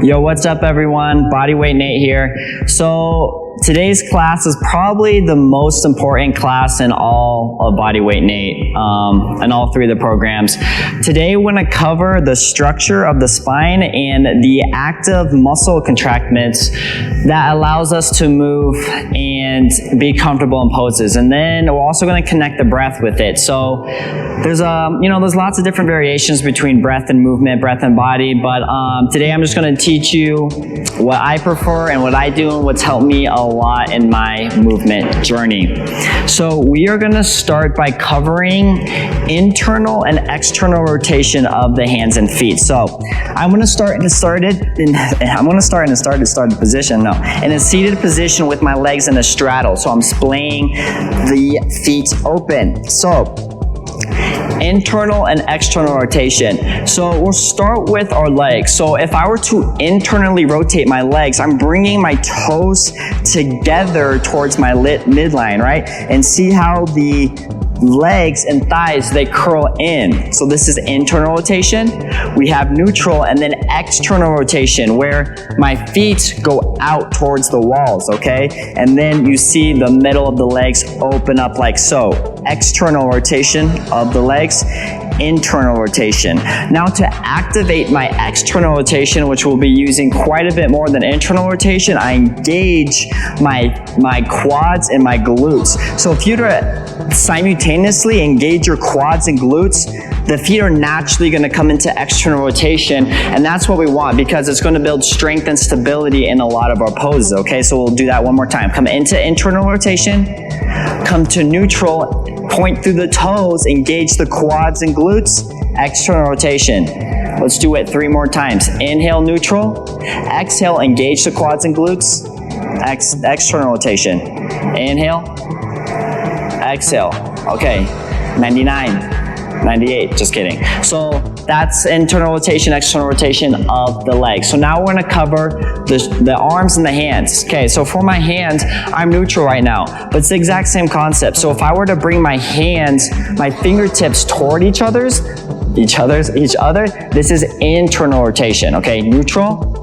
Yo, what's up everyone? BodyW8N8 here. So today's class is probably the most important class in all of BodyW8N8, and all three of the programs. Today we're going to cover the structure of the spine and the active muscle contractments that allows us to move and be comfortable in poses. And then we're also going to connect the breath with it. So there's there's lots of different variations between breath and movement, breath and body, but today I'm just going to teach you what I prefer and what I do and what's helped me a lot in my movement journey. So we are going to start by covering internal and external rotation of the hands and feet. So I'm going to start in a started position, in a seated position with my legs in a straddle. So I'm splaying the feet open. So internal and external rotation. So we'll start with our legs. So if I were to internally rotate my legs, I'm bringing my toes together towards my midline, right? And see how the legs and thighs, they curl in. So this is internal rotation. We have neutral and then external rotation where my feet go out towards the walls, okay? And then you see the middle of the legs open up like so. External rotation of the legs, internal rotation. Now to activate my external rotation, which we'll be using quite a bit more than internal rotation, I engage my quads and my glutes. So if you were to simultaneously engage your quads and glutes, the feet are naturally going to come into external rotation, and that's what we want because it's going to build strength and stability in a lot of our poses, okay? So we'll do that one more time. Come into internal rotation, come to neutral, point through the toes, engage the quads and glutes, external rotation. Let's do it 3 more times. Inhale, neutral. Exhale, engage the quads and glutes, external rotation. Inhale, exhale. Okay, 99. 98, just kidding. So that's internal rotation, external rotation of the legs. So now we're going to cover the arms and the hands. Okay, so for my hands, I'm neutral right now, but it's the exact same concept. So if I were to bring my hands, my fingertips toward each other, this is internal rotation, okay? Neutral,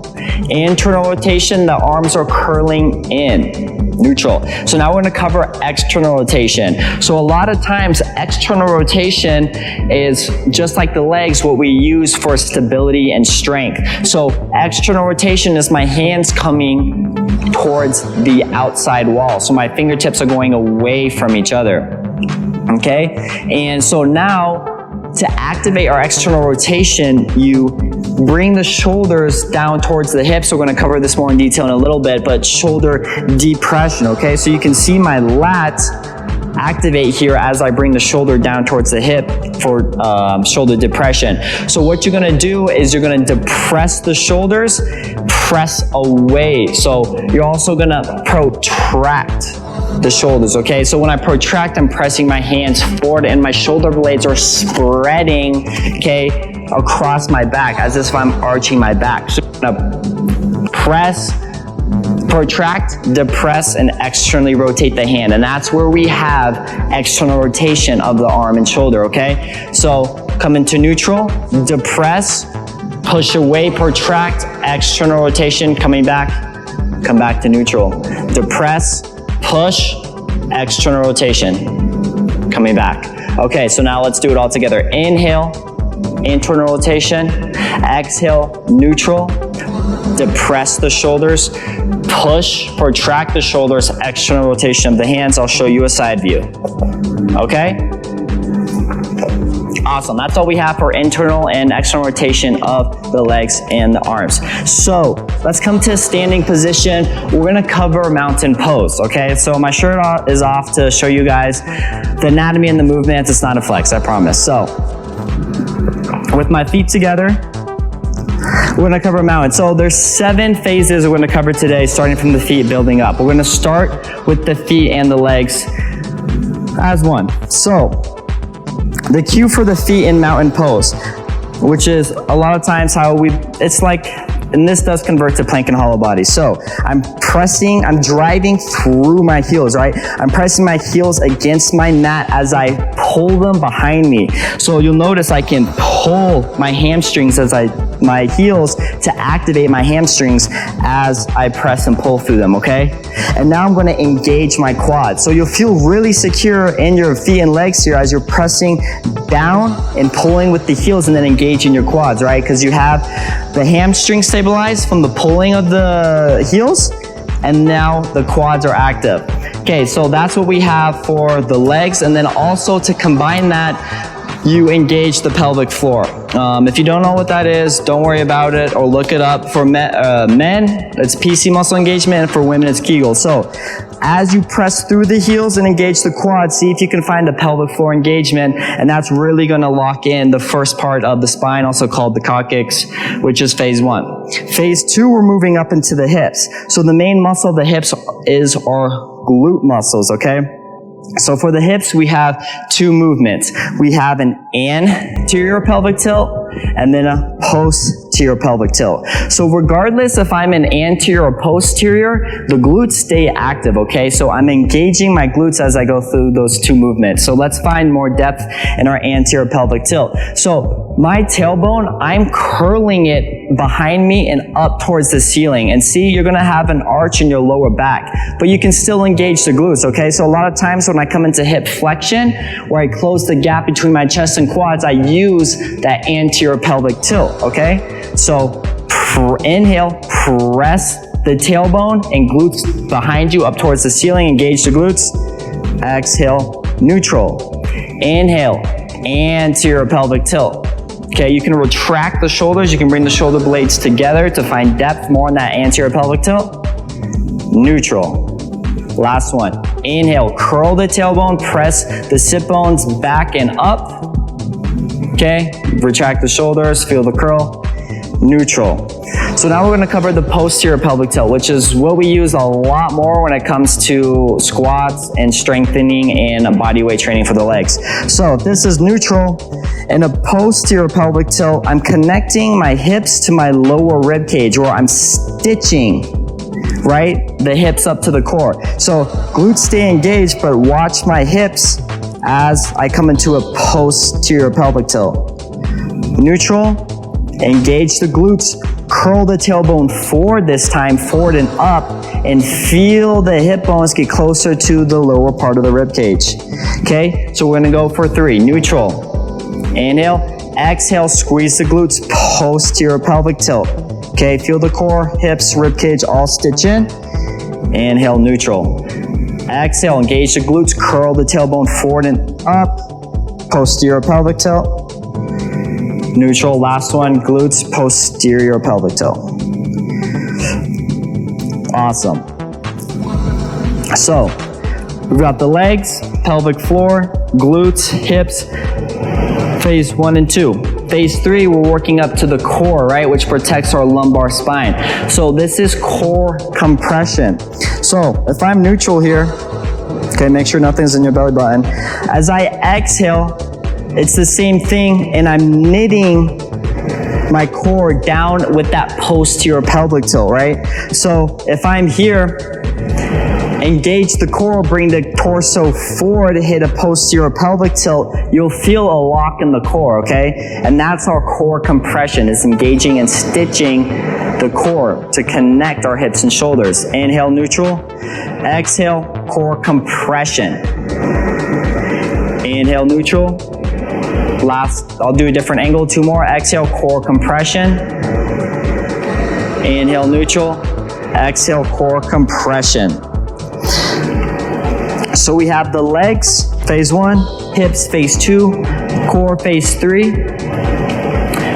internal rotation, the arms are curling in. Neutral. So now we're going to cover external rotation. So a lot of times external rotation is just like the legs, what we use for stability and strength. So external rotation is my hands coming towards the outside wall. So my fingertips are going away from each other. Okay? And so now to activate our external rotation, you bring the shoulders down towards the hips. We're going to cover this more in detail in a little bit, but shoulder depression, okay? So you can see my lats activate here as I bring the shoulder down towards the hip for shoulder depression. So what you're going to do is you're going to depress the shoulders, press away. So you're also going to protract the shoulders, okay? So when I protract, I'm pressing my hands forward and my shoulder blades are spreading, okay, across my back as if I'm arching my back. So I'm gonna press, protract, depress, and externally rotate the hand. And that's where we have external rotation of the arm and shoulder, okay? So come into neutral, depress, push away, protract, external rotation, coming back, come back to neutral. Depress, push, external rotation, coming back. Okay, so now let's do it all together. Inhale, internal rotation. Exhale, neutral. Depress the shoulders. Push, protract the shoulders, external rotation of the hands. I'll show you a side view. Okay? Awesome, that's all we have for internal and external rotation of the legs and the arms. So let's come to a standing position. We're gonna cover mountain pose, okay? So my shirt is off to show you guys the anatomy and the movements. It's not a flex, I promise. So with my feet together, we're gonna cover mountain. So there's 7 phases we're gonna cover today, starting from the feet, building up. We're gonna start with the feet and the legs as one. So the cue for the feet in mountain pose, which is a lot of times how it's like, and this does convert to plank and hollow body. So I'm I'm driving through my heels, right? I'm pressing my heels against my mat as I pull them behind me. So you'll notice I can pull my hamstrings my heels to activate my hamstrings as I press and pull through them, okay? And now I'm gonna engage my quads. So you'll feel really secure in your feet and legs here as you're pressing down and pulling with the heels and then engaging your quads, right? Because you have the hamstring stabilized from the pulling of the heels, and now the quads are active. Okay, so that's what we have for the legs, and then also to combine that, you engage the pelvic floor. If you don't know what that is, don't worry about it or look it up. For men, it's PC muscle engagement, and for women, it's Kegel. So as you press through the heels and engage the quads, see if you can find the pelvic floor engagement, and that's really gonna lock in the first part of the spine, also called the coccyx, which is phase 1. Phase 2, we're moving up into the hips. So the main muscle of the hips is our glute muscles, okay? So for the hips, we have 2 movements. We have an anterior pelvic tilt and then a posterior pelvic tilt. So regardless if I'm in anterior or posterior, the glutes stay active, okay? So I'm engaging my glutes as I go through those 2 movements. So let's find more depth in our anterior pelvic tilt. So my tailbone, I'm curling it behind me and up towards the ceiling. And see, you're gonna have an arch in your lower back, but you can still engage the glutes, okay? So a lot of times when I come into hip flexion, where I close the gap between my chest and quads, I use that anterior pelvic tilt, okay? So inhale, press the tailbone and glutes behind you up towards the ceiling, engage the glutes. Exhale, neutral. Inhale, anterior pelvic tilt. Okay, you can retract the shoulders, you can bring the shoulder blades together to find depth more in that anterior pelvic tilt. Neutral. Last one. Inhale, curl the tailbone, press the sit bones back and up. Okay, retract the shoulders, feel the curl. Neutral. So now we're gonna cover the posterior pelvic tilt, which is what we use a lot more when it comes to squats and strengthening and body weight training for the legs. So this is neutral. In a posterior pelvic tilt, I'm connecting my hips to my lower rib cage, or I'm stitching, right, the hips up to the core. So glutes stay engaged, but watch my hips as I come into a posterior pelvic tilt. Neutral. Engage the glutes, curl the tailbone forward this time, forward and up, and feel the hip bones get closer to the lower part of the rib cage. Okay, so we're gonna go for 3. Neutral. Inhale, exhale, squeeze the glutes, posterior pelvic tilt. Okay, feel the core, hips, rib cage all stitch in. Inhale, neutral. Exhale, engage the glutes, curl the tailbone forward and up, posterior pelvic tilt. Neutral, last one, glutes, posterior pelvic tilt. Awesome. So, we've got the legs, pelvic floor, glutes, hips, phase 1 and 2. Phase 3, we're working up to the core, right, which protects our lumbar spine. So this is core compression. So if I'm neutral here, okay, make sure nothing's in your belly button. As I exhale, it's the same thing, and I'm knitting my core down with that posterior pelvic tilt, right? So if I'm here, engage the core, bring the torso forward, hit a posterior pelvic tilt, you'll feel a lock in the core, okay? And that's our core compression, is engaging and stitching the core to connect our hips and shoulders. Inhale, neutral. Exhale, core compression. Inhale, neutral. Last, I'll do a different angle, 2 more. Exhale, core compression. Inhale, neutral. Exhale, core compression. So we have the legs, phase 1, hips, phase 2, core, phase 3,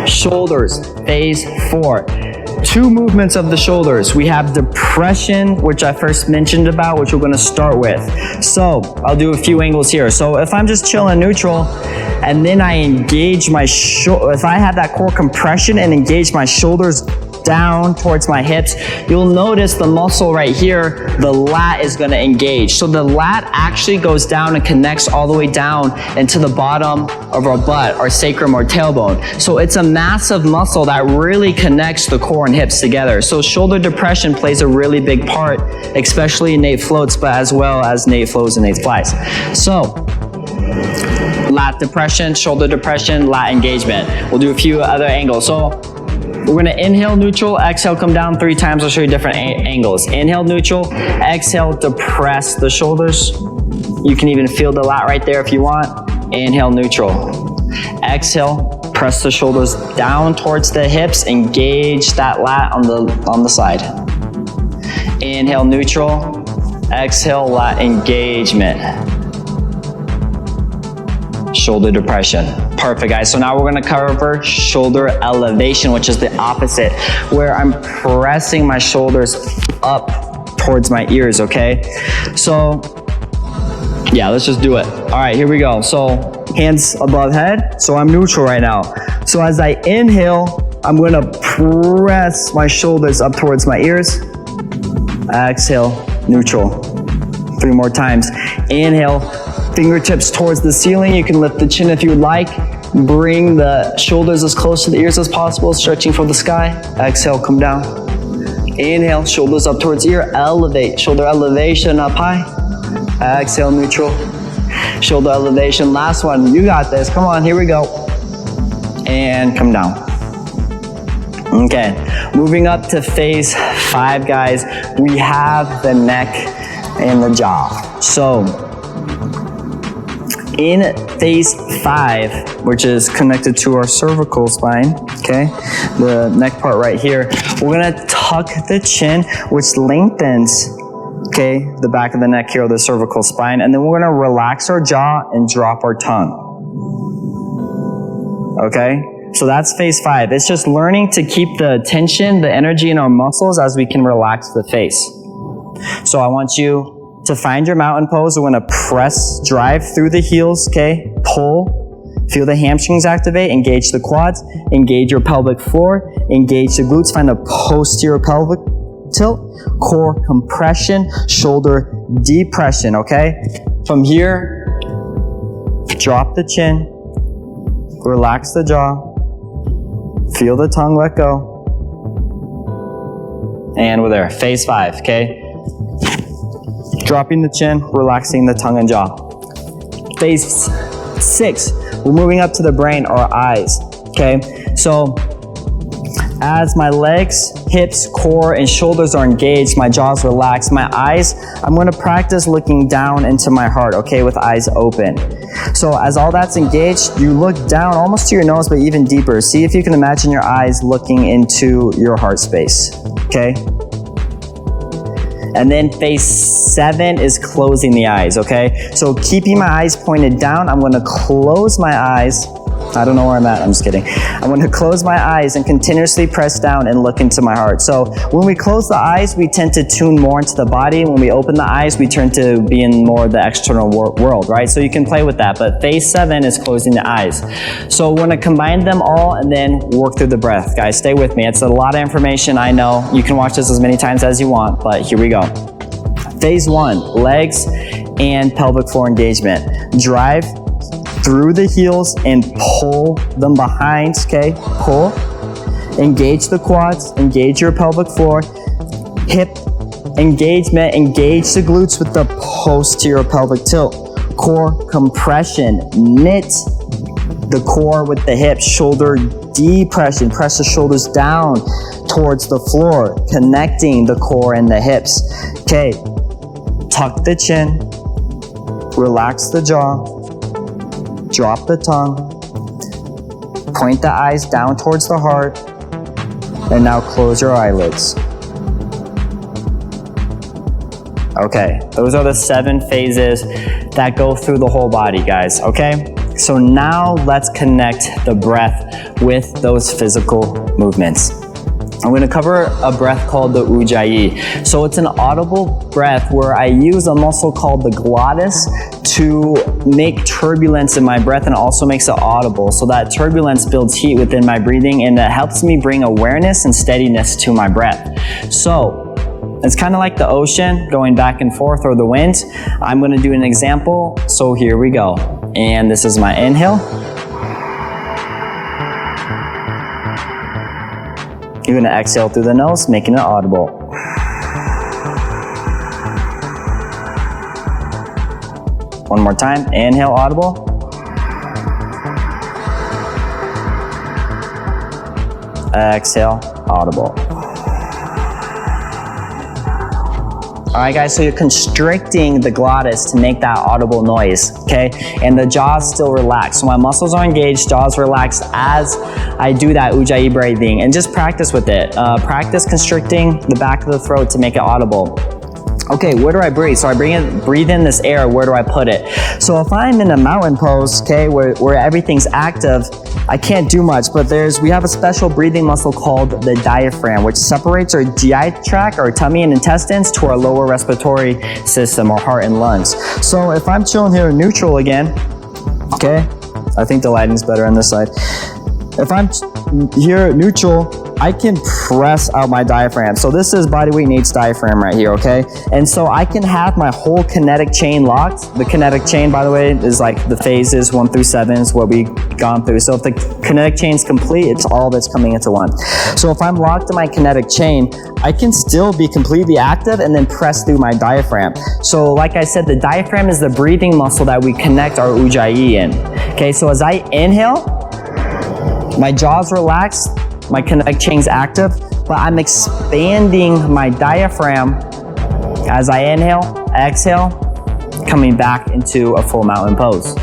shoulders, phase 4. 2 movements of the shoulders. We have depression, which I first mentioned about, which we're gonna start with. So I'll do a few angles here. So if I'm just chilling neutral, and then I engage my if I have that core compression and engage my shoulders down towards my hips, you'll notice the muscle right here, the lat is gonna engage. So the lat actually goes down and connects all the way down into the bottom of our butt, our sacrum or tailbone. So it's a massive muscle that really connects the core and hips together. So shoulder depression plays a really big part, especially in Nate floats, but as well as Nate flows and Nate flies. So lat depression, shoulder depression, lat engagement. We'll do a few other angles. So we're gonna inhale neutral, exhale, come down 3 times. I'll show you different angles. Inhale neutral, exhale, depress the shoulders. You can even feel the lat right there if you want. Inhale neutral. Exhale, press the shoulders down towards the hips, engage that lat on the side. Inhale neutral, exhale, lat engagement. Shoulder depression. Perfect, guys. So now we're gonna cover shoulder elevation, which is the opposite, where I'm pressing my shoulders up towards my ears, okay? So, yeah, let's just do it. All right, here we go. So, hands above head. So I'm neutral right now. So as I inhale, I'm gonna press my shoulders up towards my ears. Exhale, neutral. 3 more times. Inhale, fingertips towards the ceiling. You can lift the chin if you would like. Bring the shoulders as close to the ears as possible, stretching for the sky. Exhale, come down. Inhale, shoulders up towards ear. Elevate, shoulder elevation up high. Exhale, neutral. Shoulder elevation. Last one. You got this. Come on, here we go. And come down. Okay, moving up to phase 5, guys. We have the neck and the jaw. So, in phase 5, which is connected to our cervical spine, okay, the neck part right here, we're gonna tuck the chin, which lengthens, okay, the back of the neck here, or the cervical spine, and then we're gonna relax our jaw and drop our tongue, okay? So that's phase 5. It's just learning to keep the tension, the energy in our muscles as we can relax the face. So I want you to find your mountain pose. We're gonna press, drive through the heels, okay? Pull, feel the hamstrings activate, engage the quads, engage your pelvic floor, engage the glutes, find a posterior pelvic tilt, core compression, shoulder depression, okay? From here, drop the chin, relax the jaw, feel the tongue let go, and we're there, phase 5, okay? Dropping the chin, relaxing the tongue and jaw. Phase 6, we're moving up to the brain or eyes, okay? So, as my legs, hips, core, and shoulders are engaged, my jaw's relaxed, my eyes, I'm gonna practice looking down into my heart, okay, with eyes open. So as all that's engaged, you look down almost to your nose, but even deeper. See if you can imagine your eyes looking into your heart space, okay? And then phase 7 is closing the eyes, okay? So keeping my eyes pointed down, I'm gonna close my eyes. I don't know where I'm at, I'm just kidding. I'm gonna close my eyes and continuously press down and look into my heart. So when we close the eyes, we tend to tune more into the body. When we open the eyes, we turn to being more of the external world, right? So you can play with that, but phase 7 is closing the eyes. So we're gonna combine them all and then work through the breath. Guys, stay with me. It's a lot of information, I know. You can watch this as many times as you want, but here we go. Phase 1, legs and pelvic floor engagement. Drive through the heels and pull them behind, okay? Pull. Engage the quads, engage your pelvic floor. Hip engagement, engage the glutes with the posterior pelvic tilt. Core compression, knit the core with the hips. Shoulder depression, press the shoulders down towards the floor, connecting the core and the hips. Okay, tuck the chin, relax the jaw, drop the tongue, point the eyes down towards the heart, and now close your eyelids. Okay, those are the 7 phases that go through the whole body, guys, okay? So now let's connect the breath with those physical movements. I'm going to cover a breath called the Ujjayi. So it's an audible breath where I use a muscle called the glottis to make turbulence in my breath, and it also makes it audible. So that turbulence builds heat within my breathing, and it helps me bring awareness and steadiness to my breath. So it's kind of like the ocean going back and forth, or the wind. I'm going to do an example. So here we go. And this is my inhale. You're going to exhale through the nose, making it audible. One more time. Inhale, audible. Exhale, audible. All right, guys, so you're constricting the glottis to make that audible noise, okay? And the jaw's still relaxed. So my muscles are engaged, jaw's relaxed as I do that Ujjayi breathing. And just practice with it. Practice constricting the back of the throat to make it audible. Okay, where do I breathe? So I breathe in this air, where do I put it? So if I'm in a mountain pose, okay, where everything's active, I can't do much, but we have a special breathing muscle called the diaphragm, which separates our GI tract, our tummy and intestines, to our lower respiratory system, our heart and lungs. So if I'm chilling here in neutral again, okay, I think the lighting's better on this side. If I'm here neutral, I can press out my diaphragm. So this is BodyW8N8's diaphragm right here, okay? And so I can have my whole kinetic chain locked. The kinetic chain, by the way, is like the phases 1 through 7 is what we've gone through. So if the kinetic chain's complete, it's all that's coming into one. So if I'm locked in my kinetic chain, I can still be completely active and then press through my diaphragm. So like I said, the diaphragm is the breathing muscle that we connect our Ujjayi in. Okay, so as I inhale, my jaw's relaxed, my kinetic chain's active, but I'm expanding my diaphragm as I inhale, exhale, coming back into a full mountain pose.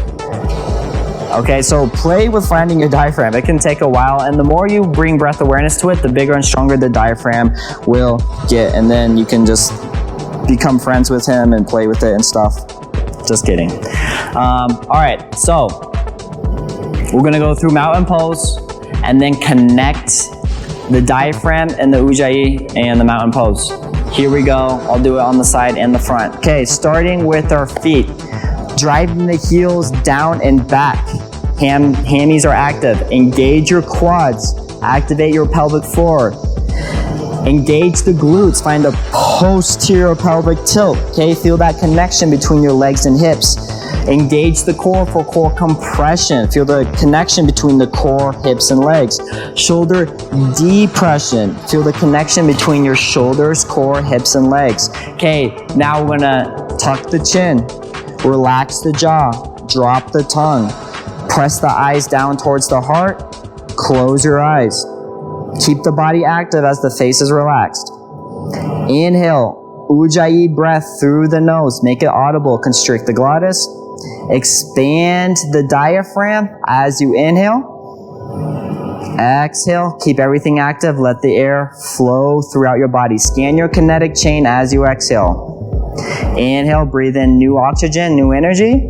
Okay, so play with finding your diaphragm. It can take a while, and the more you bring breath awareness to it, the bigger and stronger the diaphragm will get, and then you can just become friends with him and play with it and stuff. Just kidding. All right, so we're gonna go through mountain pose, and then connect the diaphragm and the Ujjayi and the mountain pose. Here we go. I'll do it on the side and the front. Okay, starting with our feet. Driving the heels down and back. Hammies are active. Engage your quads. Activate your pelvic floor. Engage the glutes. Find a posterior pelvic tilt. Okay, feel that connection between your legs and hips. Engage the core for core compression. Feel the connection between the core, hips, and legs. Shoulder depression. Feel the connection between your shoulders, core, hips, and legs. Okay, now we're gonna tuck the chin. Relax the jaw. Drop the tongue. Press the eyes down towards the heart. Close your eyes. Keep the body active as the face is relaxed. Inhale, Ujjayi breath through the nose. Make it audible. Constrict the glottis. Expand the diaphragm as you inhale. Exhale. Keep everything active. Let the air flow throughout your body. Scan your kinetic chain as you exhale. Inhale. Breathe in new oxygen, new energy.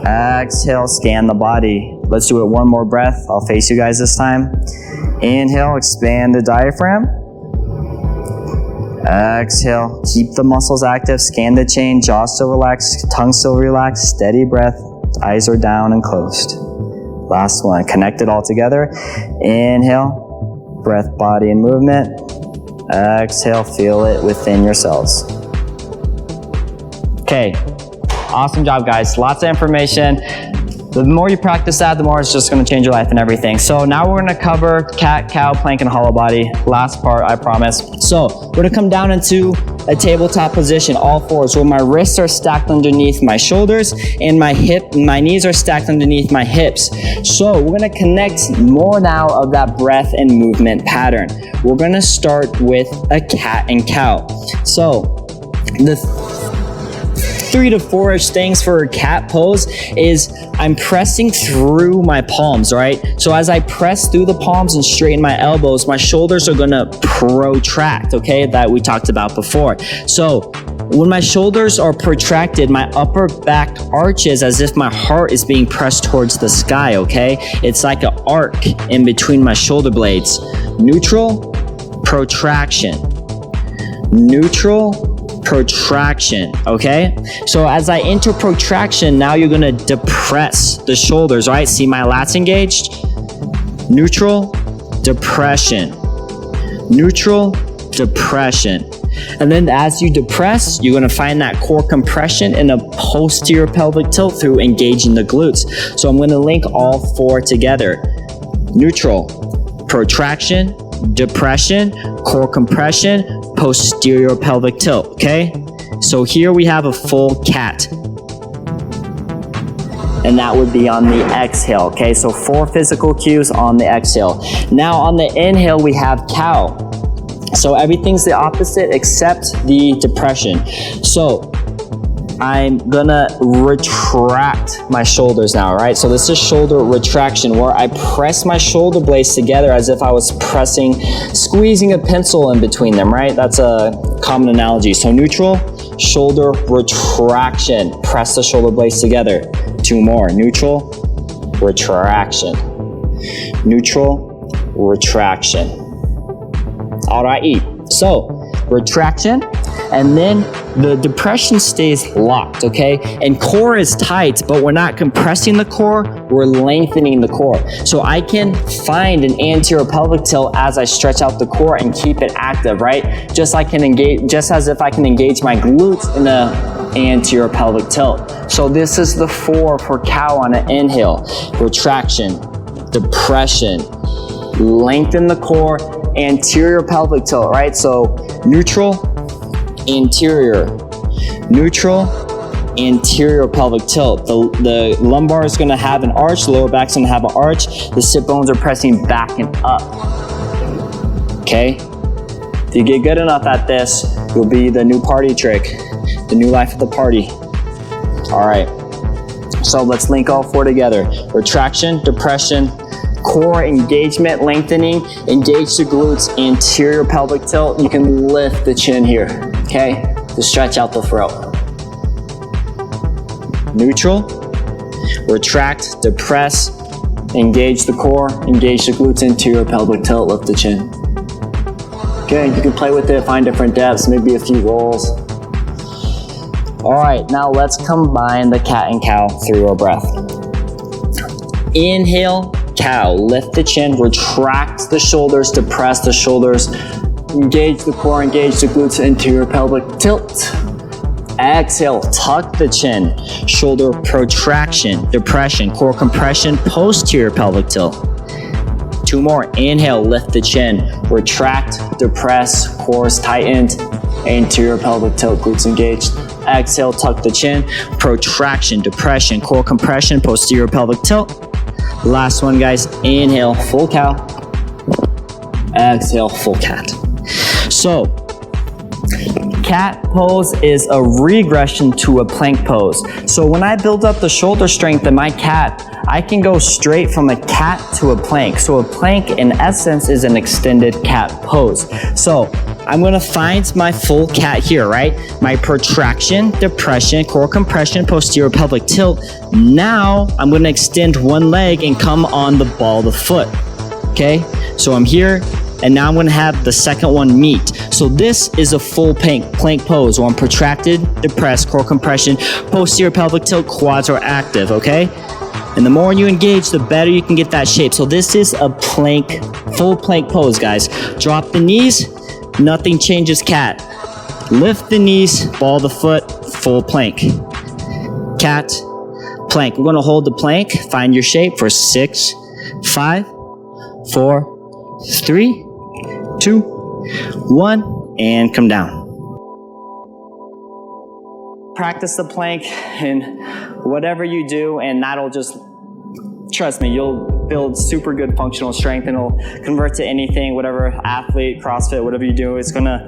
Exhale. Scan the body. Let's do it one more breath. I'll face you guys this time. Inhale. Expand the diaphragm. Exhale, keep the muscles active, scan the chain, jaw still relaxed, tongue still relaxed, steady breath, eyes are down and closed. Last one, connect it all together. Inhale, breath, body, and movement. Exhale, feel it within yourselves. Okay, awesome job, guys. Lots of information. The more you practice that, the more it's just gonna change your life and everything. So now we're gonna cover cat, cow, plank, and hollow body. Last part, I promise. So we're gonna come down into a tabletop position, all fours, where my wrists are stacked underneath my shoulders and my knees are stacked underneath my hips. So we're gonna connect more now of that breath and movement pattern. We're gonna start with a cat and cow. So the 3 to 4-ish things for a cat pose is I'm pressing through my palms, right? So as I press through the palms and straighten my elbows, my shoulders are gonna protract, okay? That we talked about before. So when my shoulders are protracted, my upper back arches as if my heart is being pressed towards the sky, okay? It's like an arc in between my shoulder blades. Neutral, protraction. Neutral, protraction, okay? So as I enter protraction, now you're gonna depress the shoulders, right? See my lats engaged? Neutral, depression. Neutral, depression. And then as you depress, you're gonna find that core compression in a posterior pelvic tilt through engaging the glutes. So I'm gonna link all four together. Neutral, protraction, depression, core compression, posterior pelvic tilt, okay? So here we have a full cat. And that would be on the exhale, okay? So 4 physical cues on the exhale. Now on the inhale, we have cow. So everything's the opposite except the depression. So I'm gonna retract my shoulders now, right? So this is shoulder retraction, where I press my shoulder blades together as if I was squeezing a pencil in between them, right? That's a common analogy. So neutral, shoulder retraction. Press the shoulder blades together. 2 more. Neutral, retraction. Neutral, retraction. All right, so retraction, and then the depression stays locked, okay? And core is tight, but we're not compressing the core, we're lengthening the core. So I can find an anterior pelvic tilt as I stretch out the core and keep it active, right? Just as if I can engage my glutes in the anterior pelvic tilt. So this is the 4 for cow on an inhale. Retraction, depression, lengthen the core, anterior pelvic tilt, right? So neutral, anterior, neutral, anterior pelvic tilt. The lumbar is gonna have an arch, the lower back's gonna have an arch, the sit bones are pressing back and up, okay? If you get good enough at this, you'll be the new party trick, the new life of the party. All right, so let's link all 4 together. Retraction, depression, core engagement, lengthening, engage the glutes, anterior pelvic tilt. You can lift the chin here, okay? To stretch out the throat. Neutral, retract, depress, engage the core, engage the glutes, anterior pelvic tilt, lift the chin. Okay, you can play with it, find different depths, maybe a few rolls. All right, now let's combine the cat and cow through our breath. Inhale, cow, lift the chin, retract the shoulders, depress the shoulders, engage the core, engage the glutes, anterior pelvic tilt. Exhale, tuck the chin, shoulder protraction, depression, core compression, posterior pelvic tilt. 2 more, inhale, lift the chin, retract, depress, core is tightened, anterior pelvic tilt, glutes engaged. Exhale, tuck the chin, protraction, depression, core compression, posterior pelvic tilt. Last one, guys. Inhale, full cow. Exhale, full cat. So, cat pose is a regression to a plank pose. So when I build up the shoulder strength in my cat, I can go straight from a cat to a plank. So a plank, in essence, is an extended cat pose. So I'm gonna find my full cat here, right? My protraction, depression, core compression, posterior pelvic tilt. Now I'm gonna extend one leg and come on the ball of the foot, okay? So I'm here, and now I'm gonna have the second one meet. So this is a full plank pose where I'm protracted, depressed, core compression, posterior pelvic tilt, quads are active, okay? And the more you engage, the better you can get that shape. So this is a full plank pose, guys. Drop the knees, nothing changes cat. Lift the knees, ball the foot, full plank. Cat, plank. We're gonna hold the plank, find your shape for 6, 5, 4, 3, 2, 1, and come down. Practice the plank in whatever you do, and that'll just, trust me, you'll build super good functional strength, and it'll convert to anything, whatever athlete, CrossFit, whatever you do, it's gonna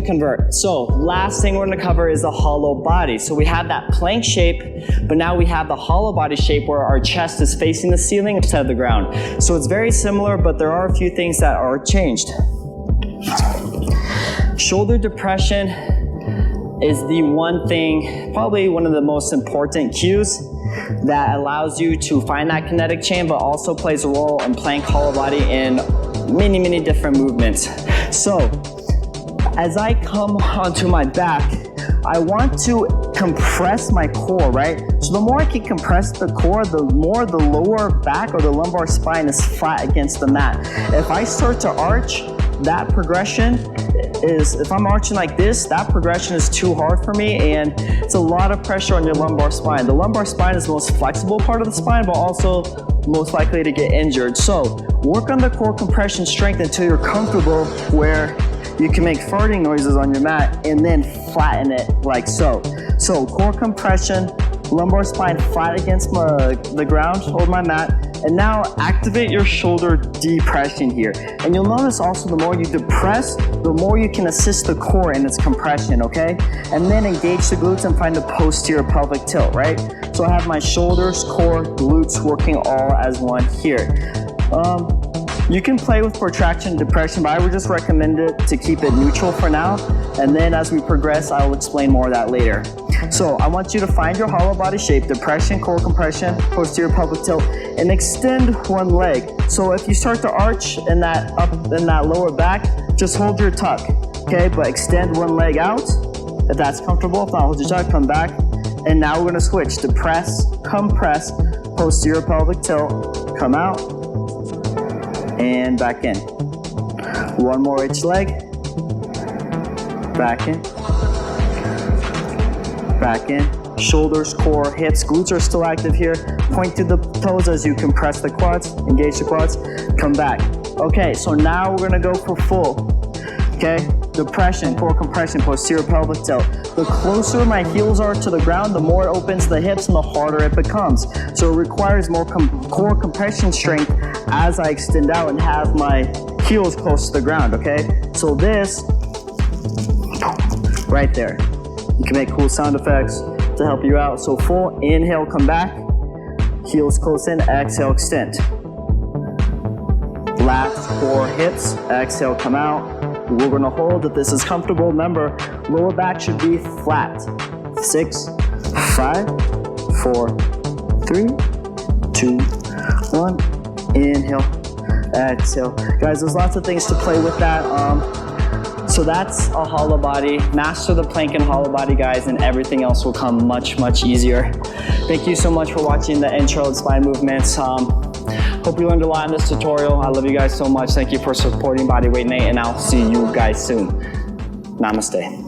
convert. So last thing we're gonna cover is the hollow body. So we have that plank shape, but now we have the hollow body shape where our chest is facing the ceiling instead of the ground. So it's very similar, but there are a few things that are changed. Shoulder depression is the one thing, probably one of the most important cues that allows you to find that kinetic chain, but also plays a role in plank hollow body in many, many different movements. So, as I come onto my back, I want to compress my core, right? So the more I can compress the core, the more the lower back or the lumbar spine is flat against the mat. If I start to arch, that progression is, if I'm arching like this, that progression is too hard for me, and it's a lot of pressure on your lumbar spine. The lumbar spine is the most flexible part of the spine, but also most likely to get injured. So work on the core compression strength until you're comfortable where you can make farting noises on your mat and then flatten it like so. So core compression, lumbar spine flat against the ground, hold my mat, and now activate your shoulder depression here. And you'll notice also the more you depress, the more you can assist the core in its compression, okay? And then engage the glutes and find the posterior pelvic tilt, right? So I have my shoulders, core, glutes working all as one here. You can play with protraction and depression, but I would just recommend it to keep it neutral for now. And then as we progress, I will explain more of that later. So I want you to find your hollow body shape, depression, core compression, posterior pelvic tilt, and extend one leg. So if you start to arch in that lower back, just hold your tuck, okay? But extend one leg out, if that's comfortable. If not, hold your tuck, come back. And now we're gonna switch, depress, compress, posterior pelvic tilt, come out, and back in. One more each leg. Back in. Back in. Shoulders, core, hips, glutes are still active here. Point to the toes as you compress the quads, engage the quads, come back. Okay, so now we're gonna go for full. Okay, depression, core compression, posterior pelvic tilt. The closer my heels are to the ground, the more it opens the hips and the harder it becomes. So it requires more core compression strength as I extend out and have my heels close to the ground, okay? So this, right there. You can make cool sound effects to help you out. So full, inhale, come back. Heels close in, exhale, extend. Lats, core, hips, exhale, come out. We're gonna hold if this is comfortable. Remember, lower back should be flat. 6, 5, 4, 3, 2, 1. Inhale, exhale. Guys, there's lots of things to play with that. So that's a hollow body. Master the plank and hollow body, guys, and everything else will come much, much easier. Thank you so much for watching the intro and spine movements. Hope you learned a lot in this tutorial. I love you guys so much. Thank you for supporting BodyW8N8, and I'll see you guys soon. Namaste.